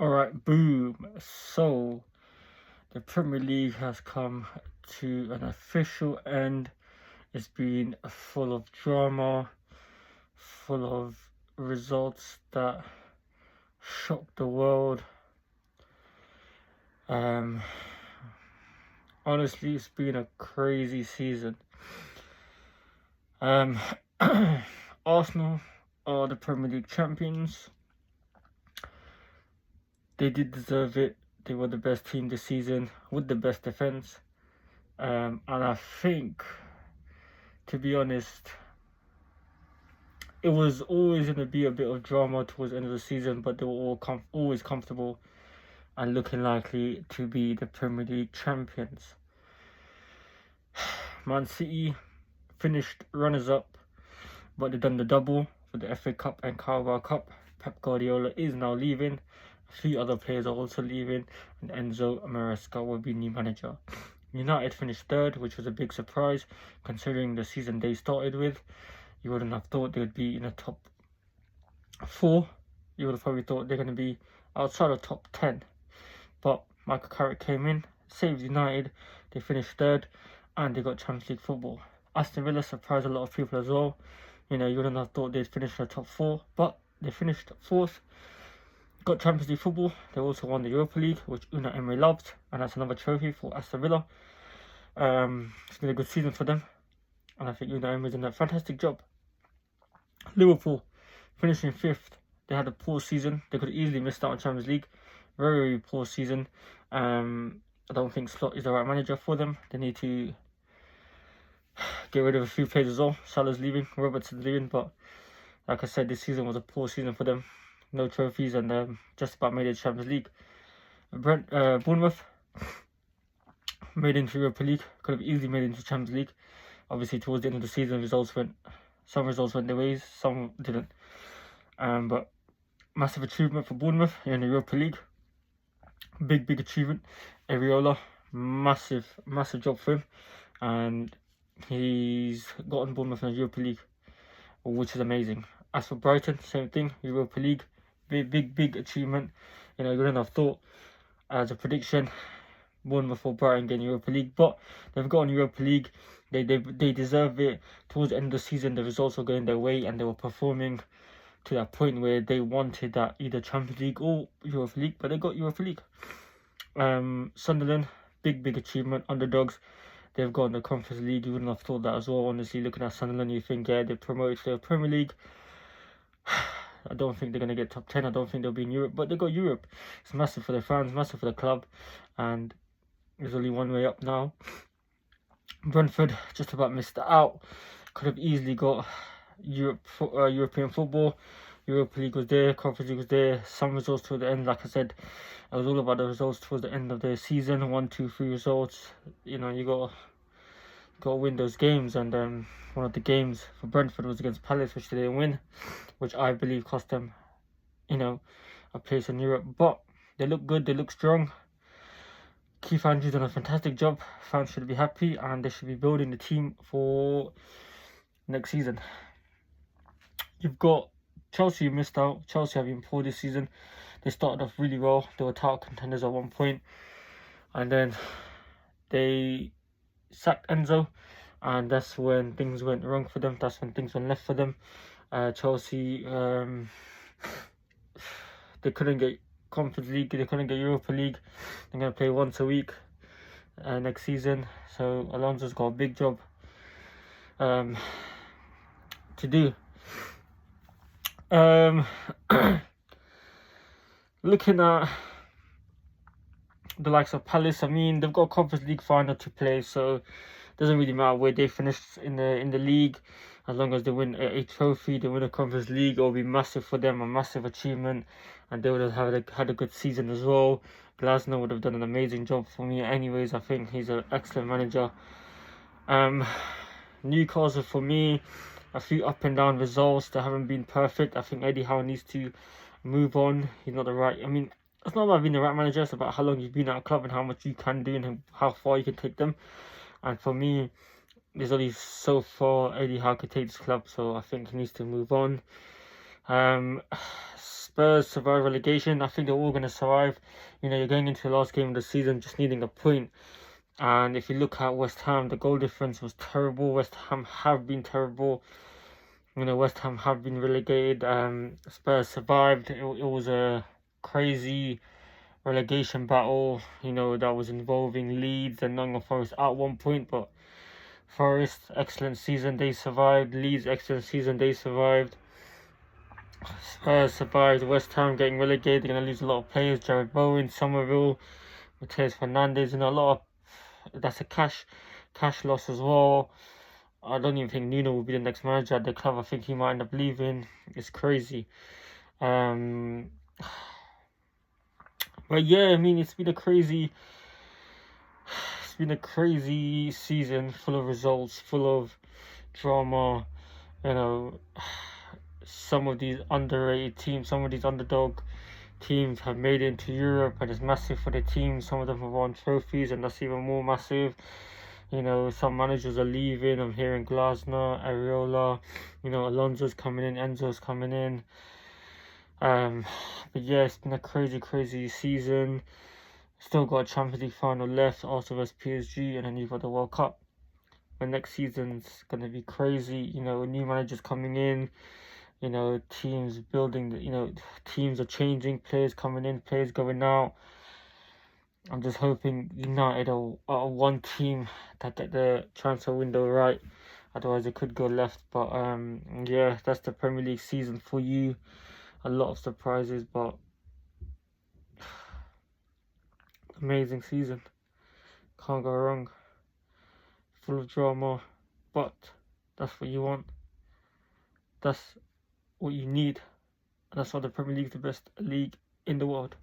Alright, boom. So, the Premier League has come to an official end. It's been full of drama, full of results that shocked the world. Um, Honestly, it's been a crazy season. Um, Arsenal are the Premier League champions. They did deserve it. They were the best team this season with the best defense. And I think, to be honest, it was always going to be a bit of drama towards the end of the season, but they were always comfortable and looking likely to be the Premier League champions. Man City finished runners-up, but they've done the double with the FA Cup and Carabao Cup. Pep Guardiola is now leaving. A few other players are also leaving, and Enzo Maresca will be new manager. United finished third, which was a big surprise considering the season they started with. You wouldn't have thought they would be in the top 4. You would have probably thought they're going to be outside of top 10. But Michael Carrick came in, saved United. They finished third, and they got Champions League football. Aston Villa surprised a lot of people as well. You wouldn't have thought they'd finish in the top 4, but they finished 4th. Got Champions League football. They also won the Europa League, which Unai Emery loved, and that's another trophy for Aston Villa. It's been a good season for them, and I think Unai Emery's done a fantastic job. Liverpool finishing 5th. They had a poor season. They could have easily missed out on Champions League. Very, very poor season. I don't think Slot is the right manager for them. They need to get rid of a few players as well. Salah's leaving, Robertson's leaving, but like I said, this season was a poor season for them. No trophies, and just about made it to Champions League. Bournemouth made into Europa League. Could have easily made it into Champions League. Obviously, towards the end of the season, some results went their ways, some didn't. But massive achievement for Bournemouth in the Europa League. Big achievement. Areola, massive job for him, and he's gotten Bournemouth in the Europa League, which is amazing. As for Brighton, same thing, Europa League, big achievement. You wouldn't have thought, as a prediction, Bournemouth or Brighton getting Europa League, but they've gotten Europa League. They deserve it. Towards the end of the season, the results were going their way, and they were performing to that point where they wanted that either Champions League or Europa League, but they got Europa League. Sunderland, big achievement. Underdogs, they've got the Conference League. You wouldn't have thought that as well. Honestly, looking at Sunderland, you think, yeah, they're promoted to the Premier League. I don't think they're going to get top 10. I don't think they'll be in Europe, but they got Europe. It's massive for their fans, massive for the club, and there's only one way up now. Brentford just about missed out. Could have easily got European football. Europa League was there, Conference League was there. Some results toward the end, like I said, it was all about the results towards the end of the season. 1, 2, 3 results. You got to win those games, and one of the games for Brentford was against Palace, which they didn't win, which I believe cost them, a place in Europe. But they look good, they look strong. Keith Andrews done a fantastic job. Fans should be happy, and they should be building the team for next season. You've got Chelsea, who missed out. Chelsea have been poor this season. They started off really well. They were title contenders at one point, and then they sacked Enzo, and that's when things went wrong for them. That's when things went left for them. Chelsea, they couldn't get Conference League, they couldn't get Europa League. They're going to play once a week next season, so Alonso's got a big job to do. Looking at the likes of Palace, I mean, they've got a Conference League final to play, so it doesn't really matter where they finish in the league. As long as they win a trophy, they win a Conference League, it will be massive for them, a massive achievement, and they would have had a good season as well. Glasner would have done an amazing job for me anyways. I think he's an excellent manager. Newcastle, for me, a few up and down results that haven't been perfect. I think Eddie Howe needs to move on. He's not the right, it's not about being the right manager, it's about how long you've been at a club and how much you can do and how far you can take them. And for me, there's only so far Eddie Howe could take this club, so I think he needs to move on. Spurs survive relegation. I think they're all going to survive. You know, you're going into the last game of the season just needing a point. And if you look at West Ham, the goal difference was terrible. West Ham have been terrible. You know, West Ham have been relegated. Spurs survived. It was a crazy relegation battle, you know, that was involving Leeds and Nottingham Forest at one point, but Forest, excellent season, they survived. Leeds, excellent season, they survived. Spurs survived. West Ham getting relegated, they're going to lose a lot of players. Jared Bowen, Somerville, Mateus Fernandes, and a lot of, that's a cash loss as well. I don't even think Nuno will be the next manager at the club. I think he might end up leaving. It's crazy. But yeah, I mean, it's been a crazy season, full of results, full of drama. You know, some of these underrated teams, some of these underdog teams have made it into Europe, and it's massive for the team. Some of them have won trophies, and that's even more massive. You know, some managers are leaving. I'm hearing Glasner, Areola, you know, Alonso's coming in, Enzo's coming in. But yeah, it's been a crazy season. Still got a Champions League final left, also vs PSG, and then you've got the World Cup. The next season's gonna be crazy. You know, new managers coming in. You know, teams building. You know, teams are changing. Players coming in, players going out. I'm just hoping United are one team that get the transfer window right. Otherwise, it could go left. But yeah, that's the Premier League season for you. A lot of surprises, but amazing season. Can't go wrong. Full of drama, but that's what you want. That's what you need. And that's why the Premier League is the best league in the world.